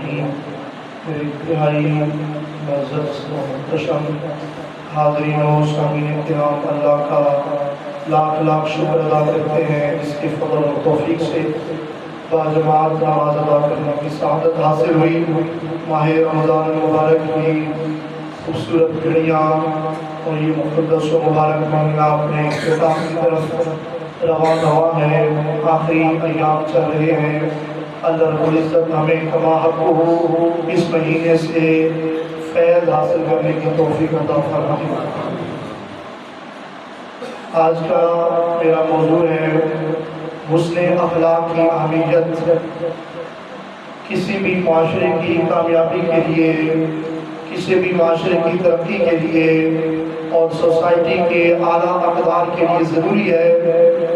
الرحیم۔ میرے انتہائی معزز و محتشم حاضرین و سامعین کرام، اللہ کا لاکھ لاکھ شکر ادا کرتے ہیں جس کے فضل و توفیق سے باجماعت نماز ادا کرنے کی سعادت حاصل ہوئی۔ ماہ رمضان المبارک کی خوبصورت گھڑیاں اور یہ مقدس و مبارک مہینہ اپنے اختتام کی طرف رواں رواں ہے، آخری ایام چل رہے ہیں۔ اللہ رب العزت ہمیں کما حق ہو اس مہینے سے فیض حاصل کرنے کی توفیق عطا فرمائے۔ آج کا میرا موضوع ہے حسن اخلاق کی اہمیت۔ کسی بھی معاشرے کی کامیابی کے لیے، کسی بھی معاشرے کی ترقی کے لیے اور سوسائٹی کے اعلیٰ اقدار کے لیے ضروری ہے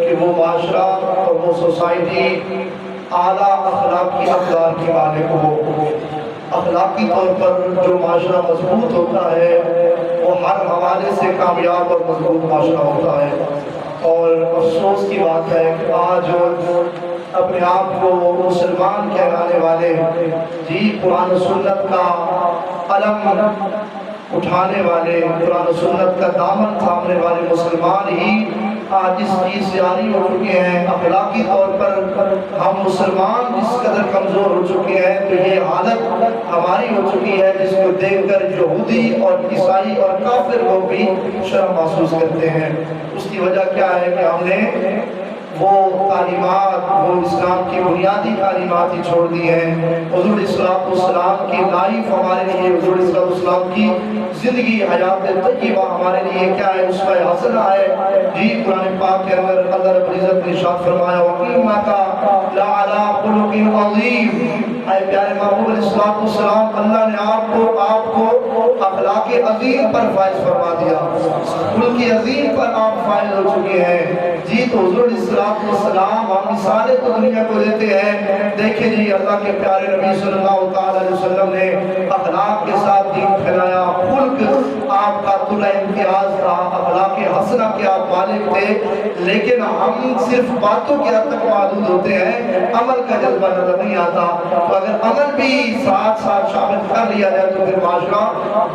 کہ وہ معاشرہ اور وہ سوسائٹی اعلیٰ اخلاقی اقدار کی مالک ہو۔ اخلاقی طور پر جو معاشرہ مضبوط ہوتا ہے وہ ہر حوالے سے کامیاب اور مضبوط معاشرہ ہوتا ہے۔ اور افسوس کی بات ہے کہ آج اپنے آپ کو مسلمان کہلانے والے، قرآن و سنت کا علم اٹھانے والے، قرآن و سنت کا دامن تھامنے والے مسلمان ہی آج اس چیز سے عاری ہو چکے ہیں۔ اخلاقی طور پر ہم مسلمان جس قدر کمزور ہو چکے ہیں تو یہ حالت ہماری ہو چکی ہے جس کو دیکھ کر یہودی اور عیسائی اور کافر لوگ بھی شرم محسوس کرتے ہیں۔ اس کی وجہ کیا ہے کہ ہم نے وہ تعلیمات، وہ اسلام کی بنیادی تعلیمات ہی چھوڑ دی ہیں۔ حضور السلام کی لائف ہمارے لیے، حضور السلام کی زندگی حیات طیبہ ہمارے لیے کیا ہے؟ اسوہ حسنہ ہے۔ قرآن پاک کے اندر اللہ رب العزت نے ارشاد فرمایا وَإِنَّكَ لَعَلَىٰ خُلُقٍ عَظِيمٍ۔ اے پیارے محبوب علیہ السلام، اللہ نے آپ کو اخلاق عظیم پر فائز فرما دیا، خلق عظیم پر آپ فائز ہو چکے ہیں۔ تو حضور السلام ہم مثالیں تو دنیا کو دیتے ہیں۔ دیکھیں اللہ کے پیارے نبی صلی اللہ علیہ وسلم نے اخلاق کے ساتھ دین پھیلایا، خلق آپ کا طلع امتیاز تھا، اخلاق حسنہ کے آپ مالک تھے، لیکن ہم صرف باتوں کے حد تک محدود ہوتے ہیں، عمل کا جذبہ نظر نہیں آتا۔ تو اگر عمل بھی ساتھ ساتھ شامل کر لیا جائے تو پھر معاشرہ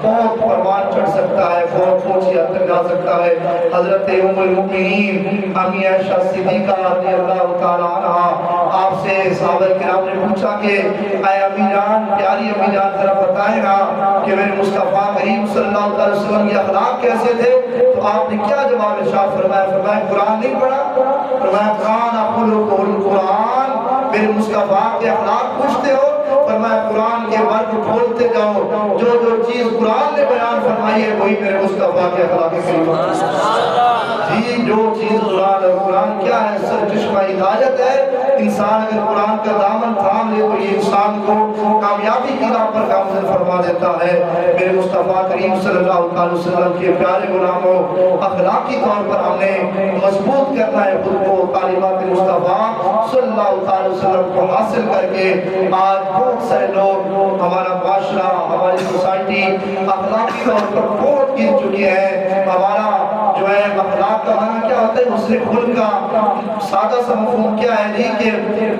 بہت پروان چڑھ سکتا ہے، بہت اونچی حد تک جا سکتا ہے۔ حضرت ام المؤمنین امی عائشہ صدیقہ رضی اللہ تعالیٰ عنہ آپ سے صحابہ کرام نے پوچھا کہ اے امی جان، پیاری امی جان، ذرا بتائیں نا کہ میرے مصطفیٰ کریم صلی اللہ علیہ وسلم کے اخلاق کیسے تھے؟ تو آپ نے کیا جواب ارشاد فرمایا؟ قرآن نہیں پڑھا؟ فرمایا قرآن خلقہ القرآن۔ میرے مصطفیٰ کے اخلاق پوچھتے ہو؟ فرمایا قرآن کے ورد کھولتے جاؤ، جو جو چیز قرآن نے بیان فرمائی ہے وہی میرے مصطفیٰ کے اخلاق کریم۔ جو چیز قرآن کیا ہے؟ سرچشمہ ہدایت ہے۔ انسان اگر قرآن کا دامن تھام لے تو یہ انسان کو کامیابی کی راہ پر گامزن فرما دیتا ہے۔ میرے مصطفیٰ کریم صلی اللہ علیہ وسلم کے پیارے غلاموں، اخلاقی طور پر ہم نے مضبوط کرنا ہے خود کو، تعلیمات مصطفیٰ صلی اللہ علیہ وسلم کو حاصل کر کے۔ آج بہت سے لوگ، ہمارا معاشرہ، ہماری سوسائٹی اخلاقی طور پر بہت گر چکی ہے۔ ہمارا جو ہے اخلاق کا معنی کیا ہوتا ہے؟ حسن خلق کا سادہ سا مفہوم کیا ہے؟ نہیں کہ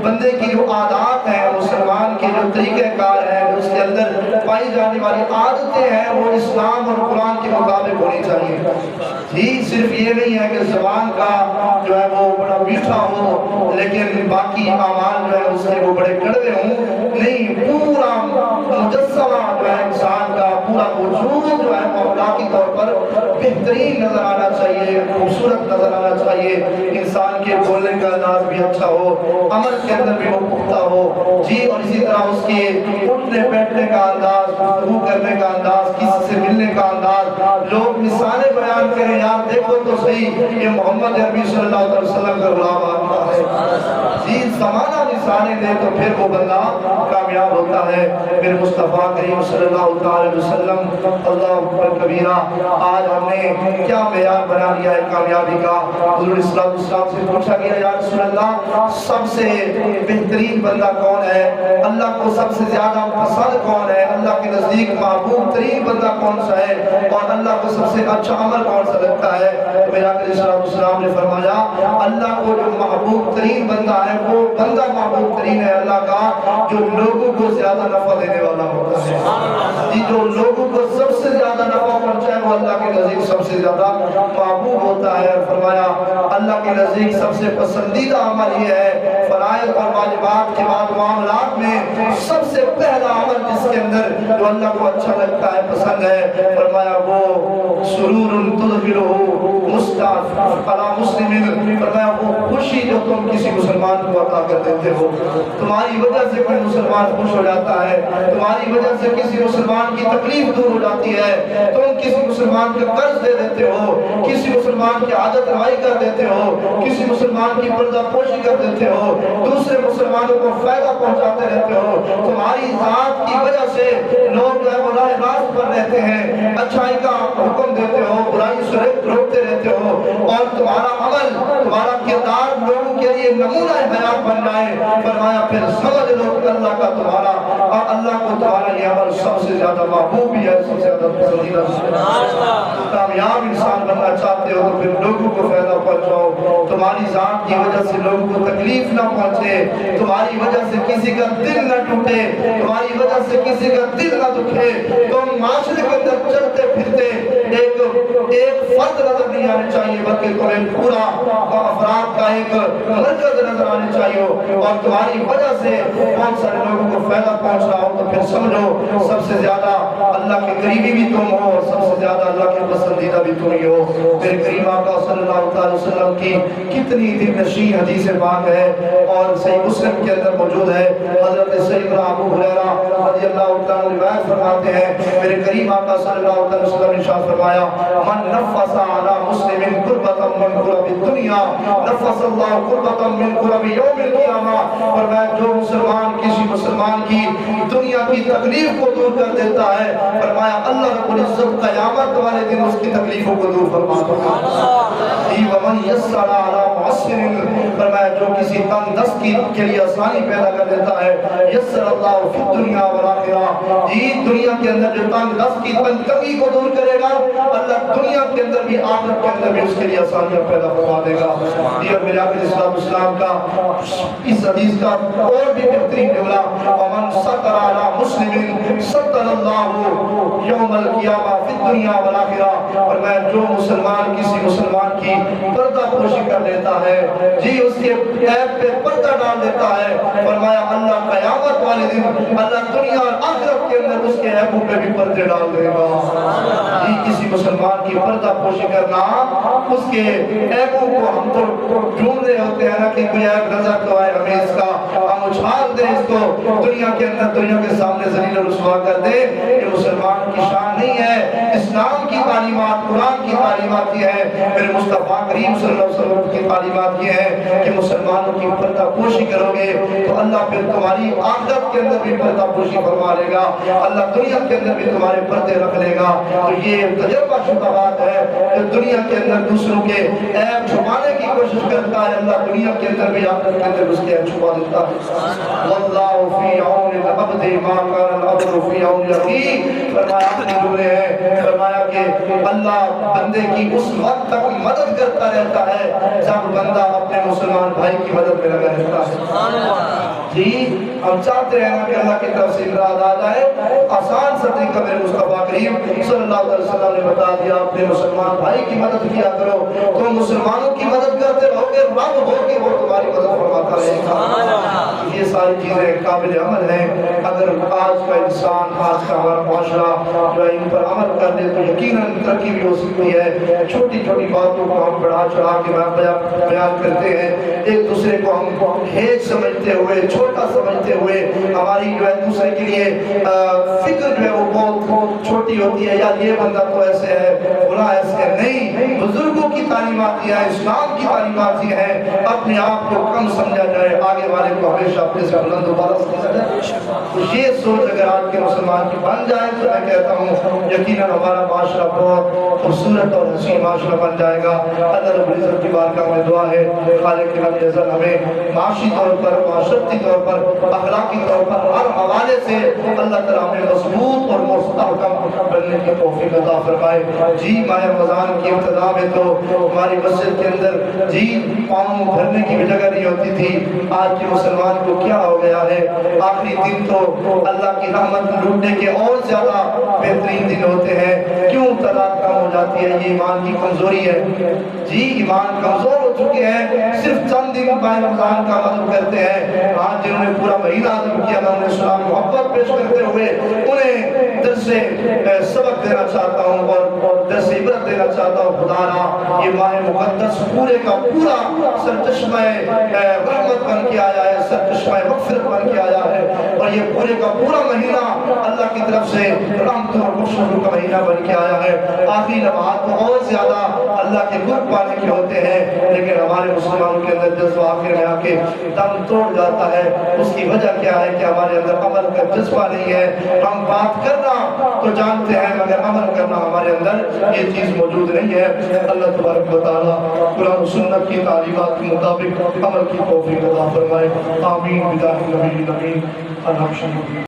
بندے کی جو عادات ہیں، مسلمان کے جو طریقہ کار ہیں، اس کے اندر پائی جانے والی عادتیں ہیں وہ اسلام اور قرآن کے مطابق ہونی چاہیے۔ صرف یہ نہیں ہے کہ زبان کا جو ہے وہ بڑا میٹھا ہو لیکن باقی اعمال جو ہے اس کے وہ بڑے کڑوے ہوں۔ نہیں، پورا مجسمہ جو ہے انسان کا، پورا وجود جو ہے اخلاقی طور پر بہترین نظر آنا چاہیے، خوبصورت نظر آنا چاہیے۔ انسان کے بولنے کا انداز بھی اچھا ہو، عمل کے اندر بھی وہ پختہ ہو، اور اسی طرح اس کے اٹھنے بیٹھنے کا انداز، گفتگو کرنے کا انداز، کسی سے ملنے کا انداز، لوگ مثالیں بیان کریں، یار دیکھو تو صحیح یہ محمد عربی صلی اللہ علیہ وسلم کا غلام آتا ہے۔ زمانہ مثالیں دے تو پھر وہ بندہ کامیاب ہوتا ہے۔ پھر مصطفیٰ کریم صلی اللہ علیہ وسلم، اللہ اکبر کبیرہ، آج ہم نے کیا معیار بنا لیا ہے کامیابی کا؟ حضور السلام سے پوچھا گیا یا رسول اللہ سب سے بہترین بندہ کون ہے، اللہ کو سب سے زیادہ پسند کون ہے، اللہ کے نزدیک محبوب ترین بندہ کون سا ہے، اور اللہ کو سب سے اچھا عمل کون سا لگتا ہے؟ تو میرا علیہ السلام نے فرمایا اللہ کو جو محبوب ترین بندہ ہے وہ بندہ محبوب ترین ہے اللہ کا جو لوگوں کو زیادہ نفع دینے والا ہوتا ہے، جو لوگوں کو سب سے زیادہ نفع پہنچائے وہ اللہ کے نزدیک سب سے زیادہ محبوب ہوتا ہے۔ فرمایا اللہ کے نزدیک سب سے پسندیدہ عمل یہ ہے فرائض اور واجبات کے بعد معاملات میں سب سے پہلا عمل جس کے اندر جو اللہ کو اچھا لگتا ہے پسند ہے، فرمایا وہ سرور تدخلہ مستعف علی مسلم، فرمایا وہ خوشی جو تم کسی مسلمان کو عطا کر دیتے ہو، تمہاری وجہ سے کوئی مسلمان خوش ہو جاتا ہے، تمہاری وجہ سے کسی مسلمان کی تکلیف دور ہو جاتی ہے، تم کسی مسلمان کے قرض دے دیتے ہو، کسی مسلمان کی عادت روائی کر دیتے ہو، کسی مسلمان کی پردہ پوشی کر دیتے ہو، دوسرے مسلمانوں کو فائدہ پہنچاتے رہتے ہو، تمہاری ذات کی وجہ سے لوگ جو ہے وہ راہ راست پر رہتے ہیں، اچھائی کا حکم دیتے ہو، برائی سے روکتے رہتے ہو، اور تمہارا عمل تمہارا کردار لوگوں کے لیے نمونہ حیات بن جائے، فرمایا پھر سمجھ لو کہ اللہ کا تمہارا اور اللہ کو تمہارا یہ عمل سب سے زیادہ محبوب بھی ہے، سب سے زیادہ پسندیدہ ہے۔ کامیاب انسان بننا چاہتے ہو تو پھر لوگوں کو فائدہ پہنچاؤ، تمہاری ذات کی وجہ سے لوگوں کو تکلیف نہ پہنچے، تمہاری وجہ سے کسی کا دل نہ ٹوٹے، تمہاری وجہ سے کسی کا دل نہ دکھے، تم معاشرے کے اندر چلتے پھرتے ایک فرد نظر نہیں آنے چاہیے بلکہ تمہیں پورا افراد کا ایک مرکز نظر آنے چاہیے، اور تمہاری وجہ سے بہت سارے لوگوں کو فائدہ پہنچ رہا ہو تو پھر سمجھو سب سے زیادہ اللہ کے قریبی بھی تم ہو اور سب سے زیادہ اللہ کے پسندیدہ بھی تم ہی ہو۔ میرے کریم آقا صلی اللہ علیہ وسلم کی کتنی دل نشین حدیث پاک ہے اور صحیح مسلم کے اندر موجود ہے۔ حضرت سیدنا ابو ہریرہ رضی اللہ عنہ روایت فرماتے ہیں میرے کریم آقا صلی اللہ علیہ وسلم نے ارشاد فرمایا من نفس علی مسلم کربۃ من کرب الدنیا نفس اللہ کربۃ من کرب یوم القیامہ، فرمایا جو مسلمان کسی مسلمان کی دنیا کی تکلیف کو دور کر دیتا ہے، فرمایا اللہ رب العزت قیامت والے دن اس کی تکلیفوں کو دور فرماتا ہے۔ ومن یسر علی معسر، فرمایا جو کسی تنگ دست کے لیے آسانی پیدا کر دیتا ہے، یسر اللہ فی الدنیا والآخرہ، دنیا کے اندر جو تنگ دست کی تنگی کو دور کرے گا اللہ دنیا کے اندر بھی آخرت کے اندر بھی اس کے لیے آسانیاں پیدا فرما دے گا۔ اور میرے آقا اسلام کا اس حدیث کا اور بھی بہترین جملہ ومن ستر علی مسلم ستر اللہ یوم القیامہ فی الدنیا والآخرہ، فرمایا جو مسلمان کسی مسلمان کی پردہ پوشی کر لیتا ہے، جی اس کے عیب پہ پردہ ڈال دیتا ہے، فرمایا اللہ قیامت والے دن اللہ دنیا اور آخرت کے اندر اس کے عیبوں پہ بھی پردے ڈال دے گا۔ جی کسی مسلمان کی پردہ پوشی کرنا اس کے عیبوں کو ہم تو ڈھونڈ رہے ہوتے ہیں نا کہ کوئی عیب نظر تو آئے ہمیں اس کا ہم اچھال دیں اس کو دنیا کے اندر دنیا کے سامنے ذلیل و رسوا کر دیں، یہ مسلمان کی شان نہیں ہے۔ اسلام کی تعلیمات قرآن کی تعلیمات یہ ہے، میرے مصطفیٰ کریم صلی اللہ علیہ وسلم کی تعلیمات یہ ہے کہ مسلمانوں کی پردہ پوشی کرو گے تو اللہ پھر تمہاری آخرت کے اندر بھی پردہ پوشی فرما لے گا، اللہ دنیا کے اندر بھی تمہارے پردے رکھ لے گا۔ تو یہ تجربہ شدہ بات ہے کہ دنیا کے اندر دوسروں کے عیب چھپانے کی کوشش کرتا ہے، اللہ دنیا کے اندر بھی آخرت کے اندر اس کے عیب چھپا دیتا ہے۔ واللہ فی عون العبد ما کان العبد فی عون اخیہ، فرمایا اپنے جملے ہیں، فرمایا کہ اللہ بندے کی اس وقت تک مدد کرتا رہتا ہے جب بندہ اپنے مسلمان بھائی کی مدد میں لگا رہتا ہے۔ جی ہم چاہتے ہیں کہ اللہ کی طرف سے امداد آ جائے، آسان سا طریقہ میرے مصطفیٰ کریم صلی اللہ علیہ وسلم نے بتا دیا، اپنے مسلمان بھائی کی مدد کیا کرو، تم مسلمانوں کی مدد کرتے رہو گے رب ہوگی وہ تمہاری مدد فرماتا رہے گا۔ یہ ساری چیزیں قابل عمل ہیں، اگر آج کا انسان آج کا ہمارا معاشرہ جو ان پر عمل کر دے تو یقیناً ترقی بھی ہو سکتی ہے۔ چھوٹی چھوٹی باتوں کو ہم بڑھا چڑھا کے بیان کرتے ہیں، ایک دوسرے کو ہم ہیج سمجھتے ہوئے چھوٹا سمجھتے ہوئے ہماری جو ہے دوسرے کے لیے فکر جو ہے وہ بہت چھوٹی ہوتی ہے، یار یہ بندہ تو ایسے ہے، فلاں ایسے ہے. نہیں، بزرگوں کی تعلیمات یہ ہے، اسلام کی تعلیمات یہ ہے، اپنے آپ کو کم سمجھا جائے، آگے والے کو ہمیشہ اپنے سے بلند و بالا سمجھا جائے. یہ سوچ اگر آج کے مسلمان کی بن جائے تو میں کہتا ہوں یقیناً ہمارا معاشرہ بہت خوبصورت اور حسین معاشرہ بن جائے گا. اللہ رب العزت کی بارگاہ میں دعا ہے خالق رب العزت ہمیں معاشی طور پر، معاشرتی طور پر، اخلاقی طور پر ہر حوالے سے اللہ تعالیٰ ہمیں مضبوط اور مستحکم بننے کی توفیق عطا فرمائے. جی ماہ رمضان کی ابتدا میں تو ہماری مسجد کے اندر جی پاؤں بھرنے کی بھی جگہ نہیں ہوتی تھی. آج کے مسلمان کو کیا ہو گیا ہے، آخری دن تو اللہ کی رحمت لوٹنے کے اور زیادہ بہترین دن ہوتے ہیں. کیوں تعداد کم ہو جاتی ہے؟ یہ ایمان کی کمزوری ہے. جی ایمان کمزور ہو چکے ہیں، صرف چند دن ماہ رمضان کا عمل کرتے ہیں. آج جنہوں نے پورا مہینہ عزم کیا، میں انہیں سلام محبت پیش کرتے ہوئے انہیں درس سبق دینا چاہتا ہوں اور درس عبرت دینا چاہتا ہوں. خدا را یہ ماہ مقدس پورے کا پورا سرچشمہ رحمت بن کے آیا ہے، سرچشمہ مغفرت بن کے آیا ہے، اور یہ پورے کا پورا مہینہ اللہ کی طرف سے رحمت اور بخشش کا مہینہ بن کے آیا ہے. آخری لمحات بہت زیادہ اللہ کے قرب پانے کے ہوتے ہیں، لیکن ہمارے مسلمانوں کے اندر جذبہ آخر میں آ کے دم توڑ جاتا ہے. اس کی وجہ کیا ہے کہ ہمارے اندر عمل کا جذبہ نہیں ہے. ہم بات کرنا تو جانتے ہیں مگر عمل کرنا ہمارے اندر یہ چیز موجود نہیں ہے. اللہ تبارک و تعالیٰ قرآن و سنت کی تعلیمات کے مطابق عمل کی توفیق عطا فرمائے. آمین. بجاہ نبی الامین. الحمد للہ.